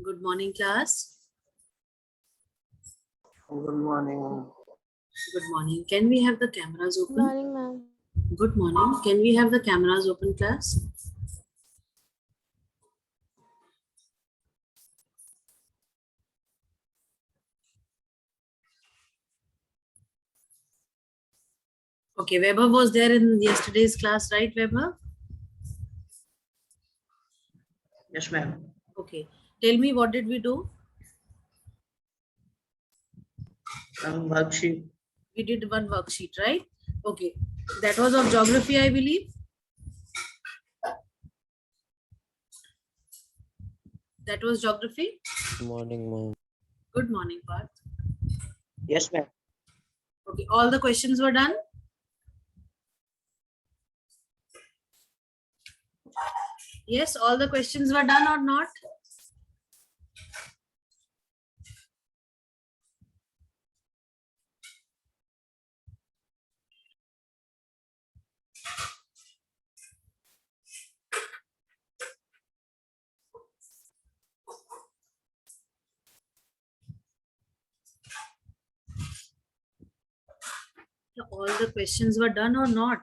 Good morning, class. Good morning. Good morning. Can we have the cameras Good open? morning, ma'am. Good morning. Can we have the cameras open, class? Okay, Weber was there in yesterday's class, right, Weber? Yes, ma'am. Okay. Tell me, what did we do? Worksheet. We did one worksheet, right? Okay. That was of geography, I believe. That was geography. Good morning, ma'am. Good morning, Parth. Yes, ma'am. Okay. All the questions were done. Yes, all the questions were done or not? All the questions were done or not?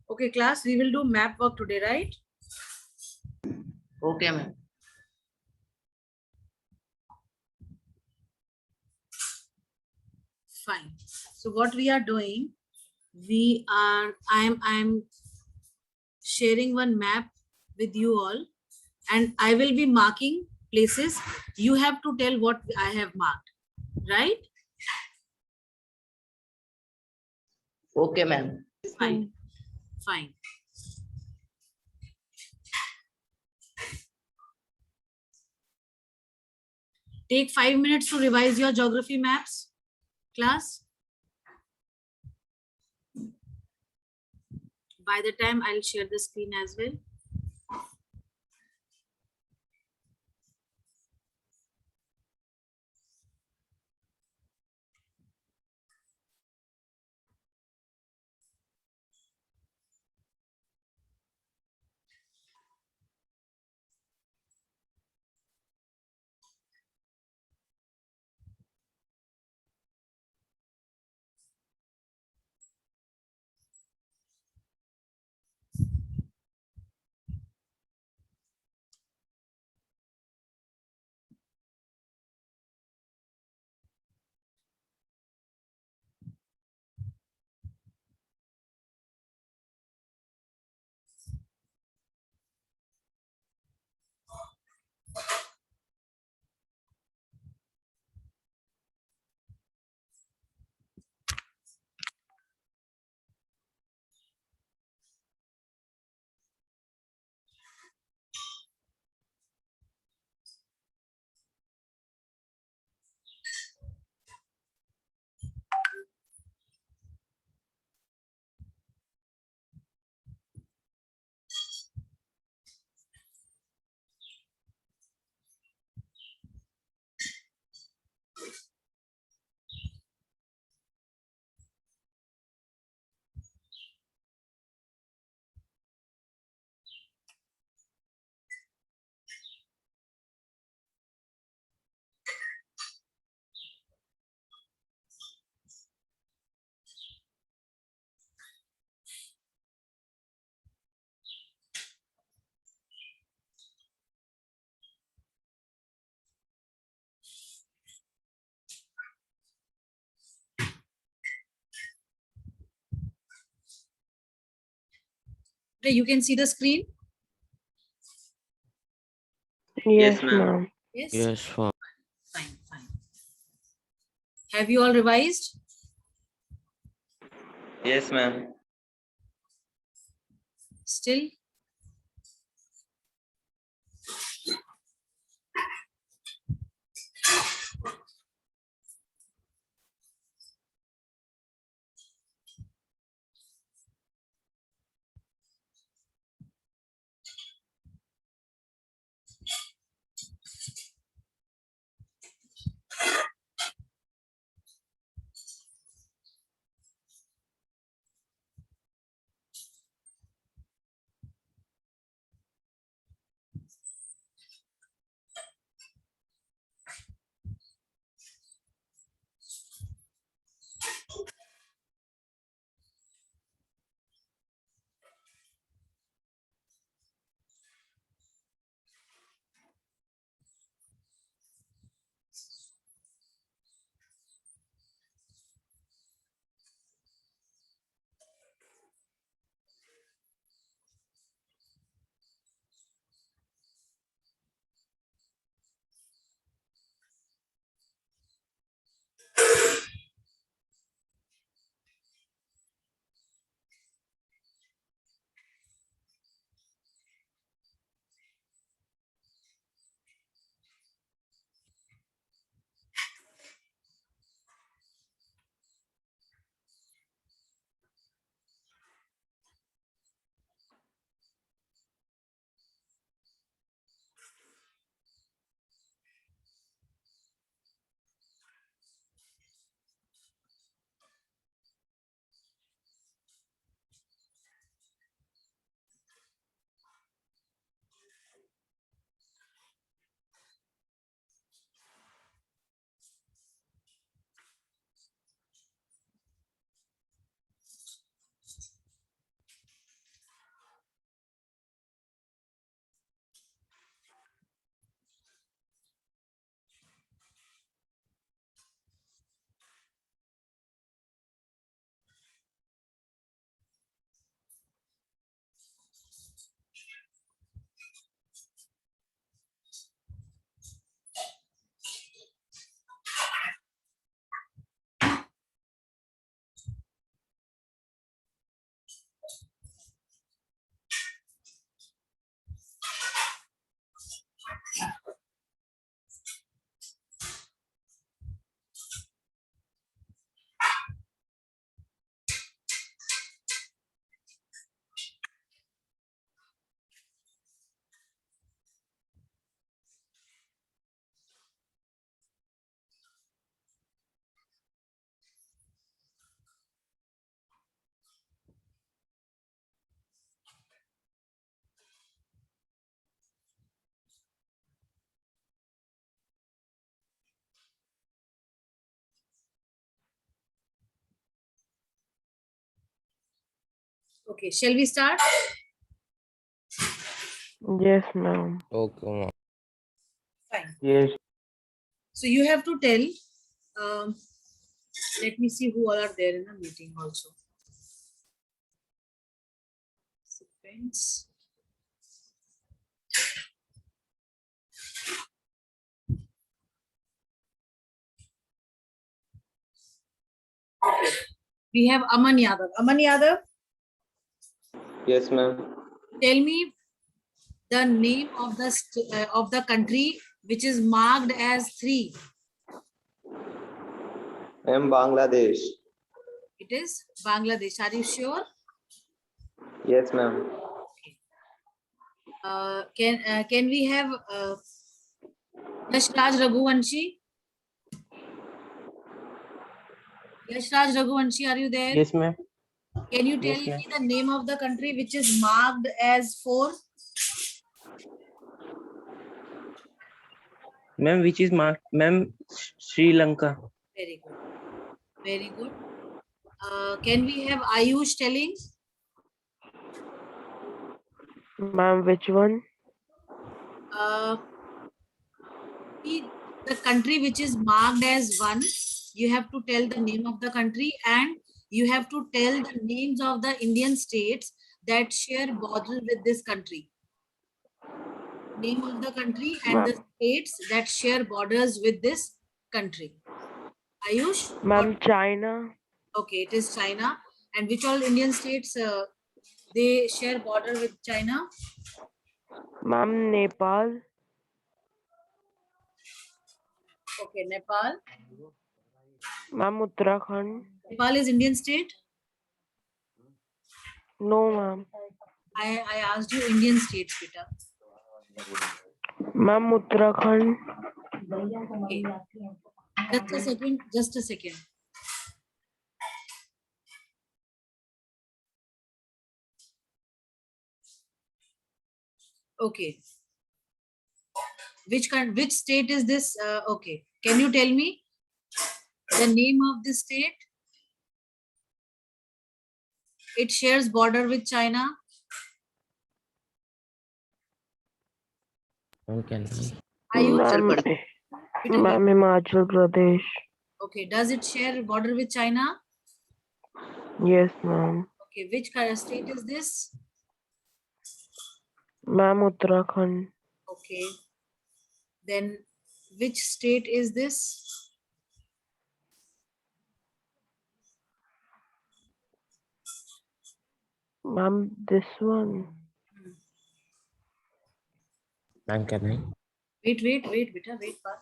Okay, class, we will do map work today, right? Okay, ma'am. Fine. So what we are doing, I'm sharing one map with you all, and I will be marking places. You have to tell what I have marked, right? Okay, ma'am. Fine. Fine. Take 5 minutes to revise your geography maps, class. By the time I'll share the screen as well. You can see the screen. Yes, ma'am. Yes. Yes, ma'am. Fine, fine. Have you all revised? Yes, ma'am. Still? Okay, shall we start? Yes, ma'am. Okay, ma'am. Fine. Yes. So you have to tell, let me see who all are there in the meeting also. Friends. We have Aman Yadav. Aman Yadav, Yes, ma'am. tell me the name of the country which is marked as 3. Ma'am, Bangladesh. It is Bangladesh. Are you sure? Yes, ma'am. Can we have Yashraj Raghuvanshi? Yashraj Raghuvanshi, are you there? Yes, ma'am. Can you tell Yes, ma'am. me the name of the country which is marked as 4? Ma'am, which is marked? Ma'am, Sri Lanka. Very good. Very good. Can we have Ayush telling? Ma'am, which one? The country which is marked as 1, you have to tell the name of the country and you have to tell the names of the Indian states that share border with this country. Name of the country and the states that share borders with this country. Ayush? Ma'am, China. Okay, it is China. And which all Indian states they share border with China? Ma'am, Nepal. Okay, Nepal. Ma'am, Uttarakhand. Nepal is Indian state. No, ma'am. I asked you Indian states, beta. Ma'am, Uttarakhand. Okay. Just a second. Just a second. Okay. Which state is this? Okay. Can you tell me the name of the state? It shares border with China. Can Ayush? Ma'am, Himachal Pradesh. Okay. Does it share border with China? Yes, ma'am. Okay. Which kind of state is this? Ma'am, Uttarakhand. Okay. Then which state is this? Ma'am, this one. Ma'am, can I? Wait, beta, wait, pa.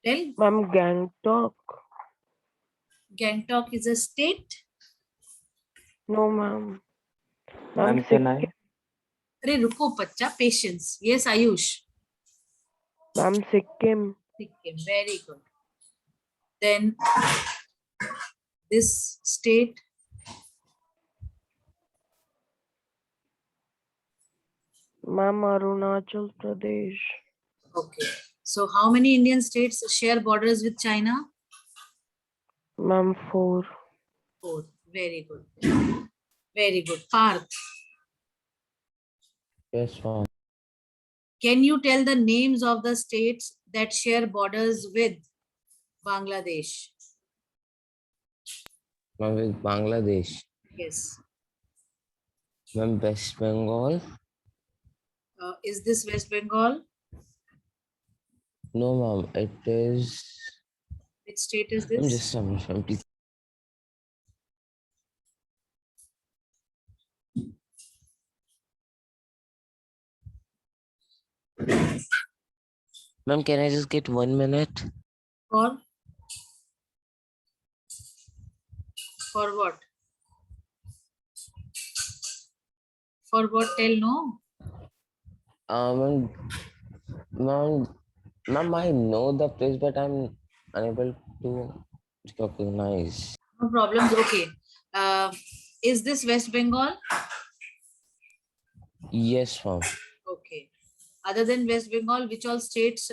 Tell. Ma'am, Gangtok. Gangtok is a state. No, ma'am. Ma'am, can I? Arey, ruko, bachcha, patience. Yes, Ayush. Ma'am, Sikkim. Sikkim, very good. Then this state. Ma'am, Arunachal Pradesh. Okay. So how many Indian states share borders with China? Ma'am, 4. 4. Very good. Very good. Parth, Yes, ma'am. can you tell the names of the states that share borders with Bangladesh? Ma'am, with Bangladesh. Yes. Ma'am, West Bengal. Is this West Bengal? No, ma'am. It is. Which state is I'm this? just some please. Ma'am, can I just get 1 minute? For what? For what? Tell no. Ma'am, ma'am, I know the place, but I'm unable to recognize. No problems. Okay. Is this West Bengal? Yes, ma'am. Okay. Other than West Bengal, which all states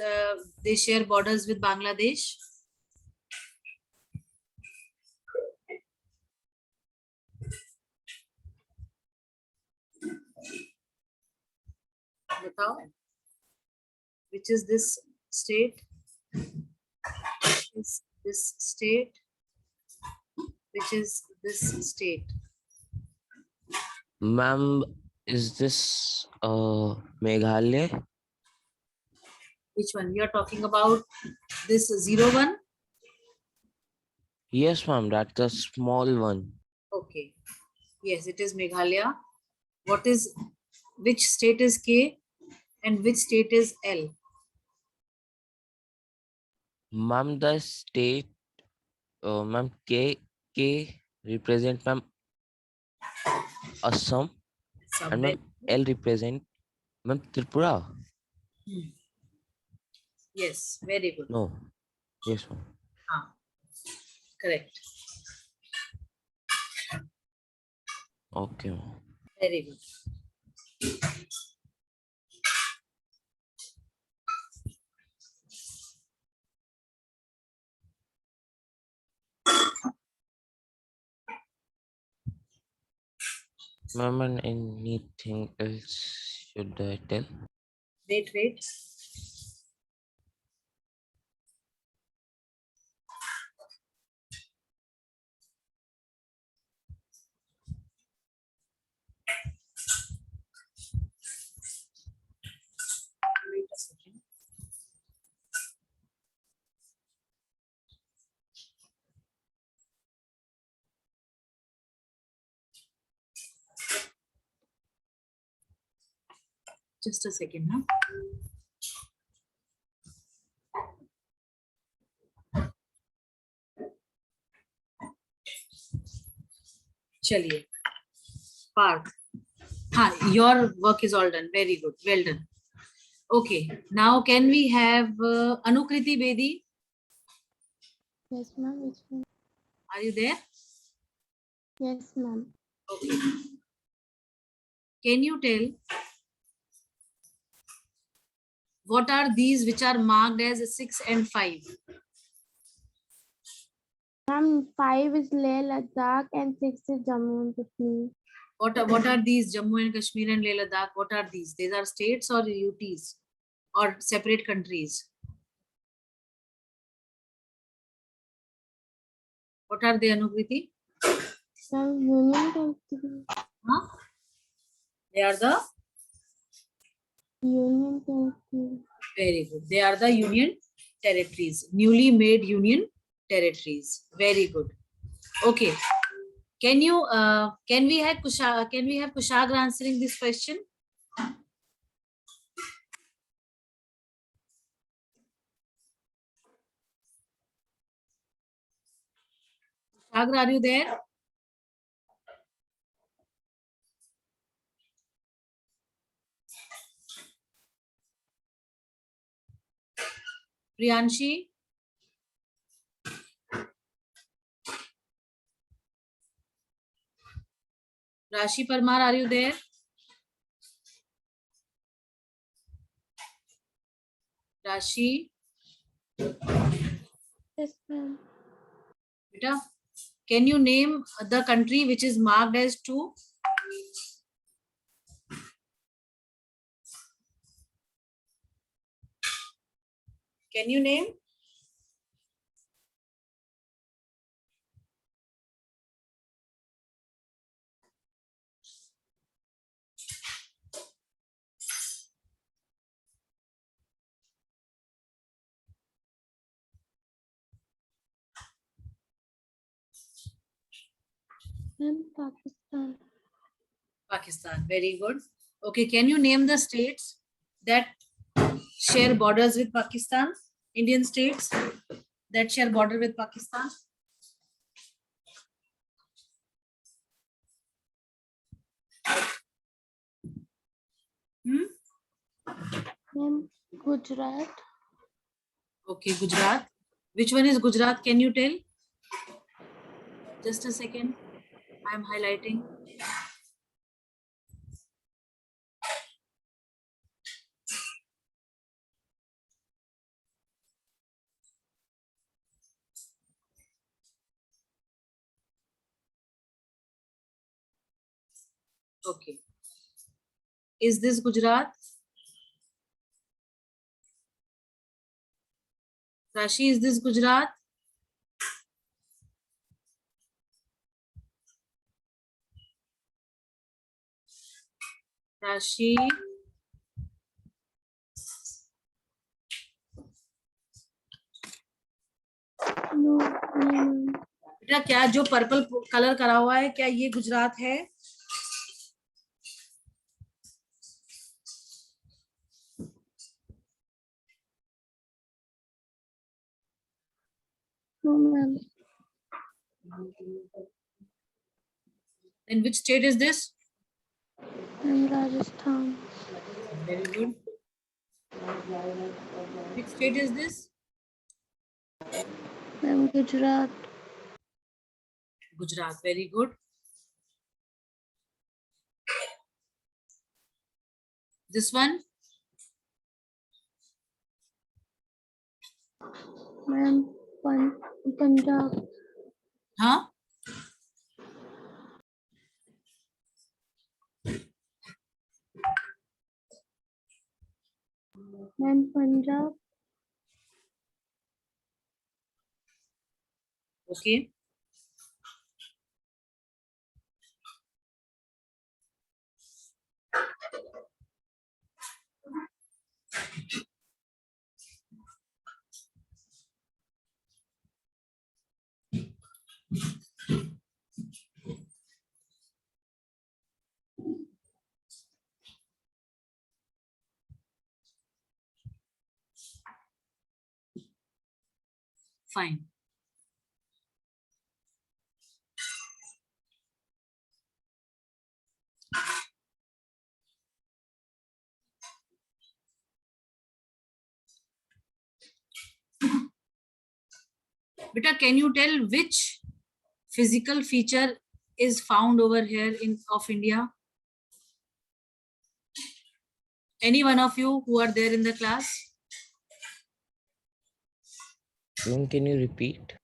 they share borders with Bangladesh? Batao. Which is this state? Is this state? Which is this state? Ma'am, is this Meghalaya? Which one? You are talking about this 01? Yes, ma'am. That's the small one. Okay. Yes, it is Meghalaya. Which state is K and which state is L? Ma'am, the state, ma'am, K represent ma'am Assam, and ma'am L represent ma'am Tripura. Yes, very good. No. Yes, ma'am. Correct. Okay, ma'am. Very good. Ma'am, and anything else should I tell? Wait. Just a second, huh? चलिए, Parth. Your work is all done. Very good. Well done. Okay. Now can we have Anukriti Bedi? Yes, ma'am. Which one? Are you there? Yes, ma'am. Okay. Can you tell what are these which are marked as 6 and 5? Ma'am, 5 is Leh Ladakh and 6 is Jammu and Kashmir. What are these? Jammu and Kashmir and Leh Ladakh. What are these? These are states or UTs or separate countries? What are they, Anukriti? Ma'am, Union Territory. Huh? They are the Union Territory. very good. They are the union territories, newly made union territories. Very good. Okay. Can we have Kushagra answering this question? Kushagra, are you there? Priyanshi? Rashi Parmar, are you there? Rashi? Yes, ma'am. Beta, can you name the country which is marked as 2? Can you name? Ma'am, Pakistan. Pakistan. Very good. Okay, can you name the states that share borders with Pakistan? Indian states that share border with Pakistan? Hmm? Ma'am, Gujarat. Okay, Gujarat. Which one is Gujarat? Can you tell? Just a second. I am highlighting. Okay. Is this Gujarat? Rashi, is this Gujarat? Rashi? No, ma'am. बेटा क्या जो purple colour करा हुआ है क्या ये गुजरात है? No, ma'am. In which state is this? Ma'am, Rajasthan. Very good. Which state is this? Ma'am, Gujarat. Gujarat. Very good. This one? Ma'am, Punjab. Huh? Ma'am, Punjab. Okay. Fine. Beta, can you tell which physical feature is found over here in of India? Any one of you who are there in the class? Ma'am, can you repeat?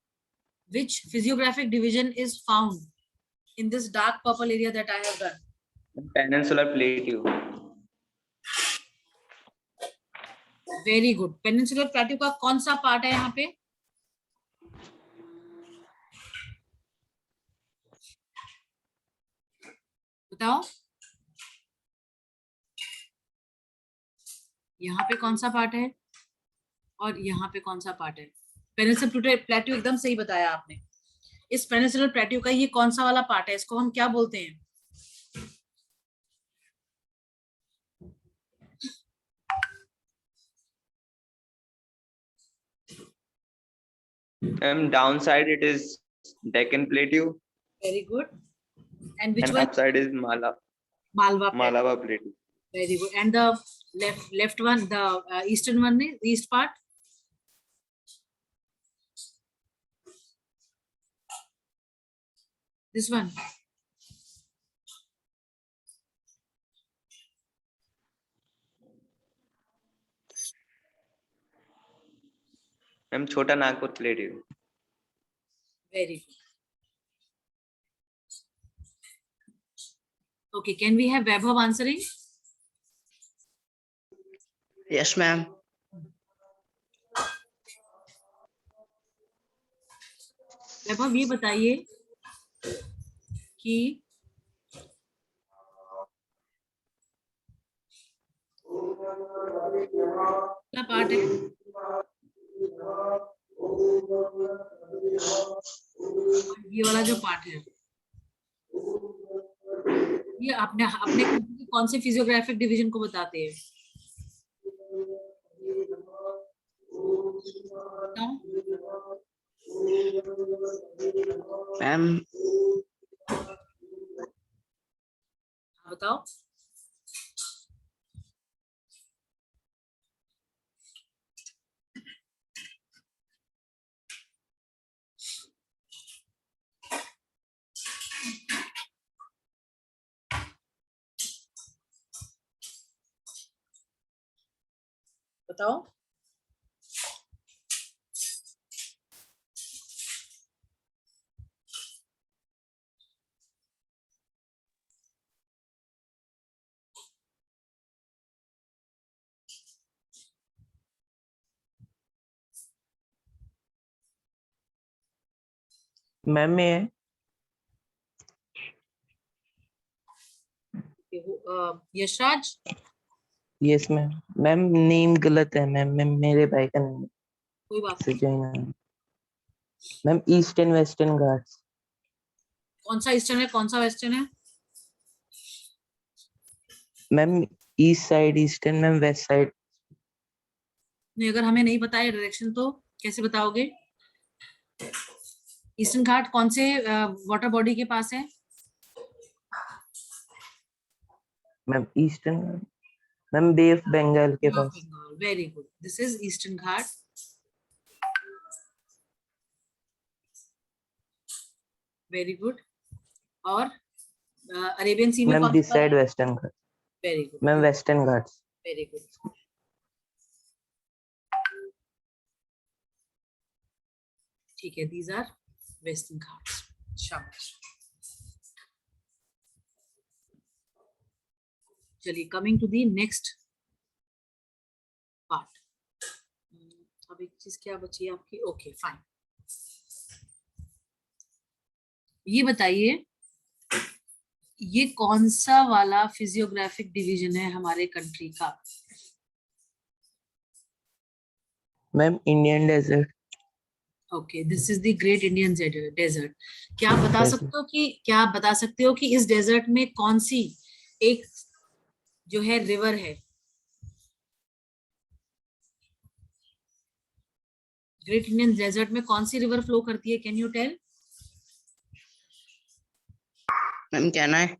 Which physiographic division is found in this dark purple area that I have done? Peninsular plateau. Very good. Peninsular plateau का कौन सा part है यहाँ पे? बताओ. यहाँ पे कौन सा पार्ट है और यहाँ पे कौन सा पार्ट है? पेनिनसुलर प्लेट्यू एकदम सही बताया आपने. इस पेनिनसुलर प्लेट्यू का ये कौन सा वाला पार्ट है? इसको हम क्या बोलते हैं? Downside it is Deccan Plateau, Very good. And which and one? upside is Malwa Plateau. Malabar Plateau. Very good. And the left one, the eastern one, the east part? This one. Chota Nagpur Plateau. Very good. Okay, can we have Vaibhav answering? Yes, ma'am. वैभव ये बताइए कि क्या part है? ये वाला जो part है ये अपने अपने कौन से फिजियोग्राफिक डिवीजन को बताते हैं? Ma'am, बताओ. बताओ. मैम में Yashraj. Yes ma'am. Ma'am name गलत है मैम. मैम मेरे भाई का नेम कोई बात से नहीं. जाइना. Ma'am east and western Ghats. कौन सा ईस्टर्न है कौन सा वेस्टर्न है? Ma'am east side eastern. Ma'am west side. नहीं, अगर हमें नहीं पता है डायरेक्शन तो कैसे बताओगे? ईस्टर्न घाट कौन से वाटर बॉडी के पास है? Ma'am eastern. Ma'am Bay of Bengal के पास. Very good. This is eastern Ghat. Very good. और अरेबियन सी में मैम कौन दिस सा? Side western Ghat. Very good. Ma'am western Ghats. Very good. ठीक है, दीज आर वेस्टर्न घाट्स. शाबाश. चलिए, coming to the next part. अब एक चीज क्या बची है आपकी? Okay fine. ये बताइए ये कौन सा वाला फिजियोग्राफिक डिवीजन है हमारे कंट्री का? Ma'am Indian desert. Okay, this is the great Indian desert. क्या आप बता सकते हो कि इस डेजर्ट में कौन सी एक जो है रिवर है? ग्रेट इंडियन डेजर्ट में कौन सी रिवर फ्लो करती है? Can you tell? मैम कहना है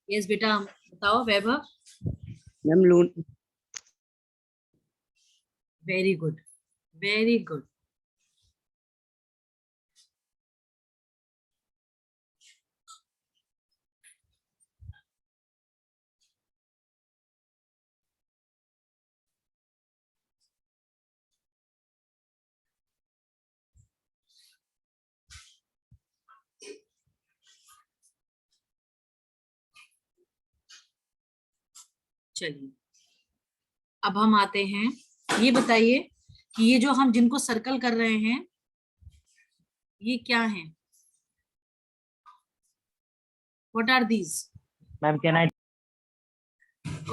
यस बेटा, बताओ वैभव। मैम लून वेरी गुड, वेरी गुड। चलिए, अब हम आते हैं, ये बताइए कि ये जो हम जिनको सर्कल कर रहे हैं ये क्या है? What are these? Ma'am can I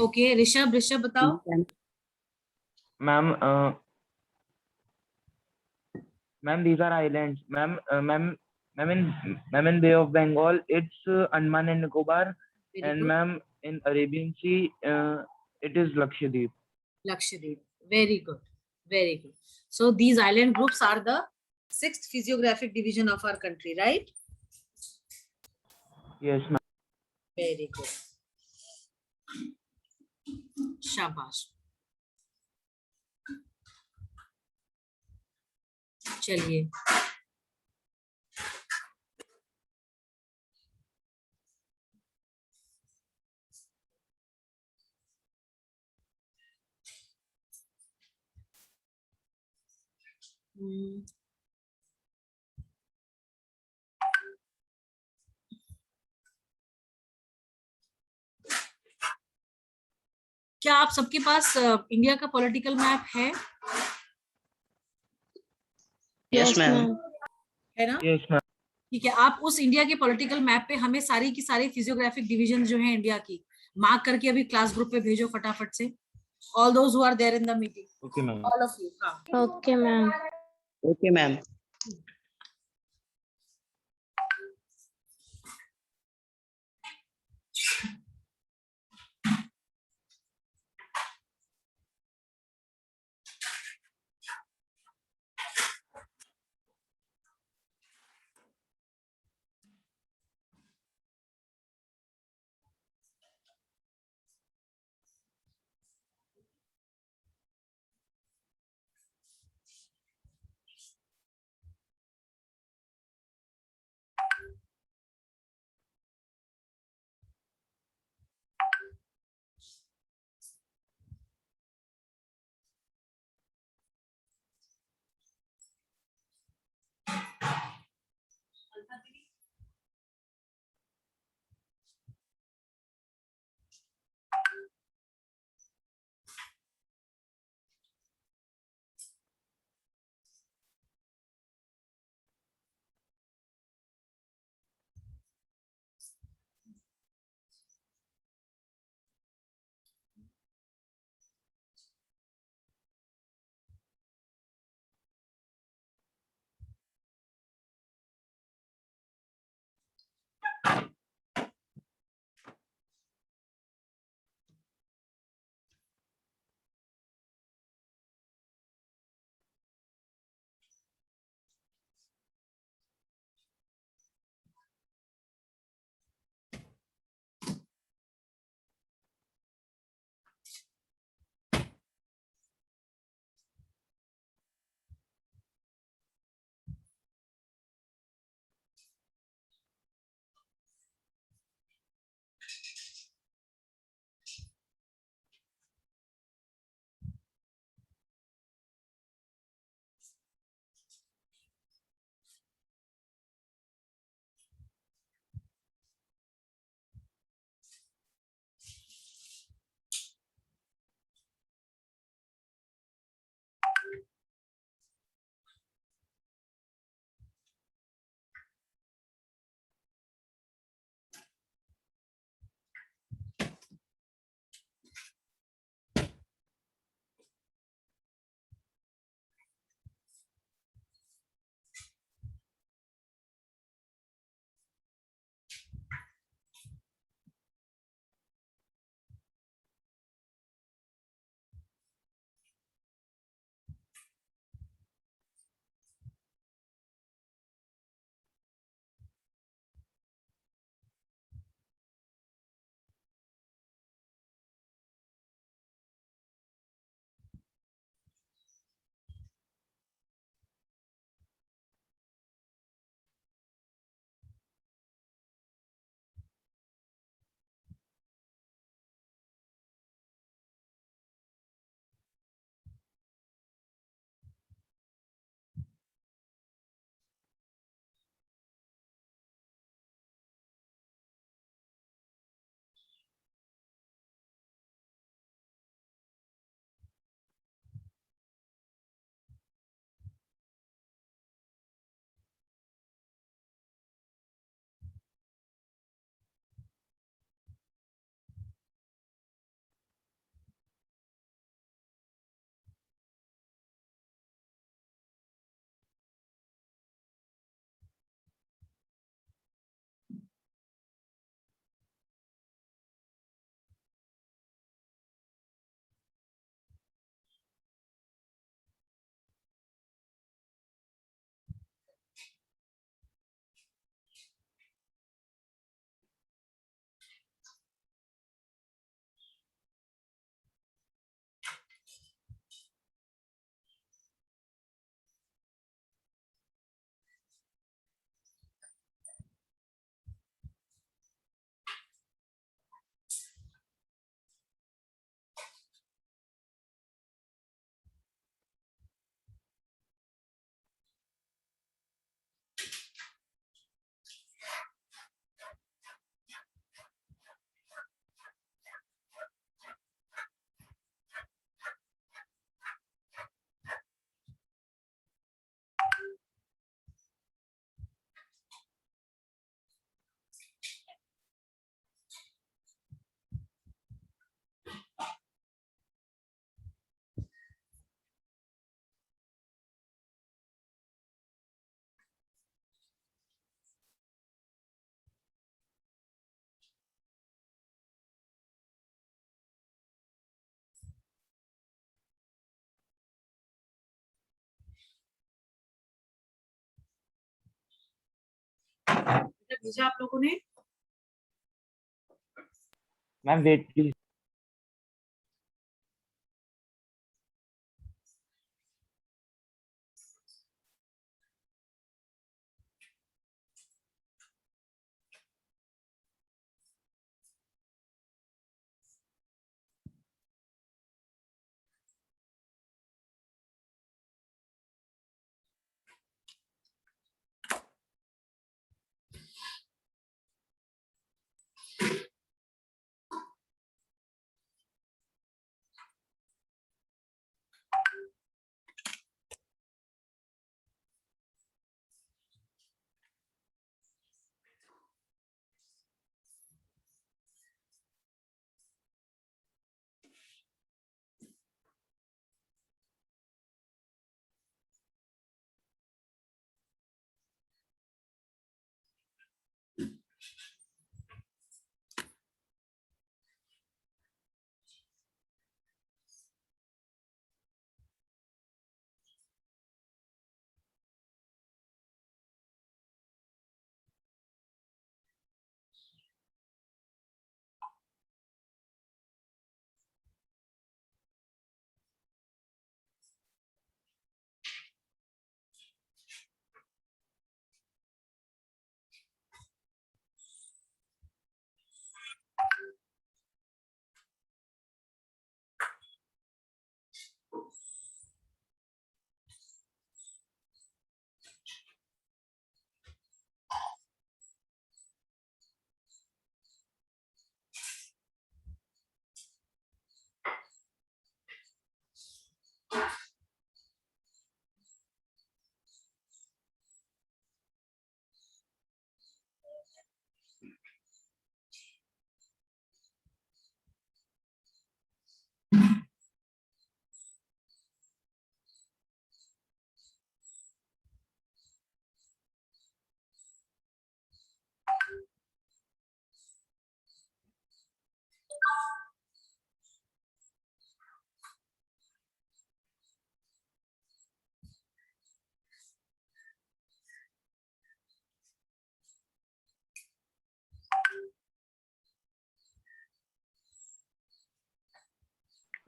okay, Rishabh, Rishabh बताओ। Ma'am ma'am these are islands ma'am ma'am in Bay of Bengal it's Andaman and Nicobar Very and good. Ma'am in Arabian Sea it is Lakshadweep. Lakshadweep. Very good. Very good. So these island groups are the sixth physiographic division of our country, right? Yes ma'am. Very good. शाबाश। चलिए, क्या आप सबके पास India का political map है? Yes ma'am है ना? Yes ma'am. ठीक है, आप उस इंडिया के पॉलिटिकल मैप पे हमें सारी की सारी फिजियोग्राफिक डिवीजन जो है इंडिया की मार्क करके अभी क्लास ग्रुप पे भेजो फटाफट से। All those who are there in the meeting, Okay ma'am. All of you. हाँ, Okay, ma'am. ओके मैम बेटा भेजा आप लोगों ने? Ma'am wait please.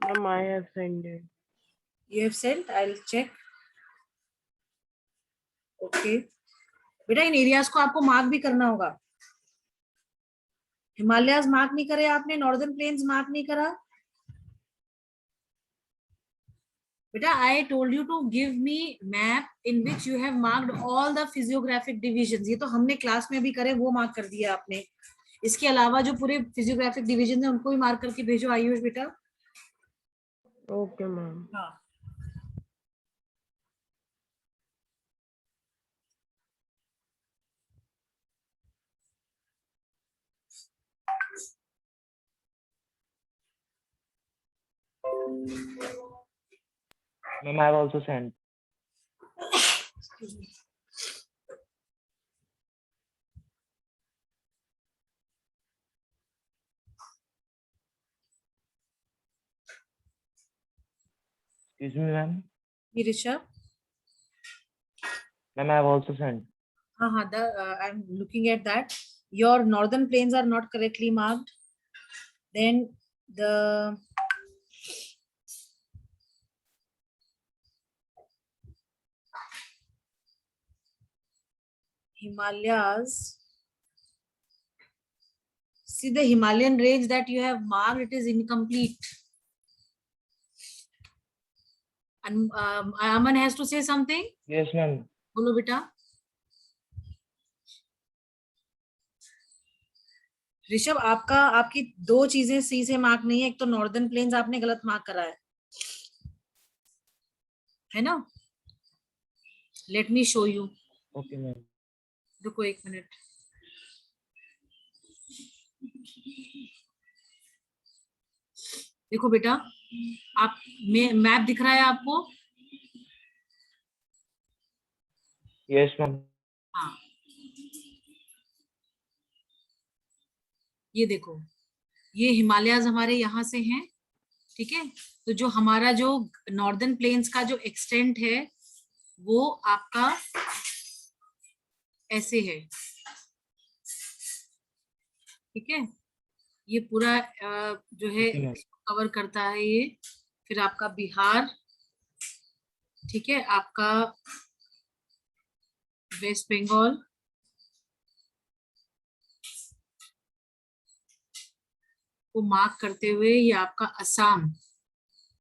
Ma'am, I have sent it. You have sent? I'll check. Okay. बेटा इन areas को आपको mark भी करना होगा. हिमालयाज मार्क नहीं करे आपने, नॉर्दर्न प्लेन्स मार्क नहीं करा. बेटा I told you to give me map in which you have marked all the physiographic divisions. ये तो हमने क्लास में भी करे, वो मार्क कर दिया आपने. इसके अलावा जो पूरे फिजियोग्राफिक डिविजन है उनको भी मार्क करके भेजो. आयुष बेटा. Okay, ma'am. हाँ. Ma'am, I have also sent. Excuse me. Excuse me, ma'am. ये Rishabh. Ma'am, I have also sent. हाँ, I'm looking at that. Your northern plains are not correctly marked. Then the Himalayas. See the Himalayan range that you have marked, it is incomplete. And Aman has to say something. Yes, ma'am. बोलो बेटा. ऋषभ आपकी दो चीजें सी से mark नहीं है. एक तो नॉर्दर्न प्लेन्स आपने गलत मार्क करा है ना. Let me show you. Okay, ma'am. रुको एक मिनट. देखो बेटा, आप मैप दिख रहा है आपको? Yes, ma'am. हाँ, ये देखो, ये हिमालयाज हमारे यहाँ से हैं. ठीक है. तो जो हमारा जो नॉर्दर्न प्लेन्स का जो एक्सटेंट है वो आपका ऐसे है. ठीक है, ये पूरा जो है Okay, ma'am. कवर करता है ये। फिर आपका बिहार, ठीक है, आपका वेस्ट बंगाल, को मार्क करते हुए ये आपका असम,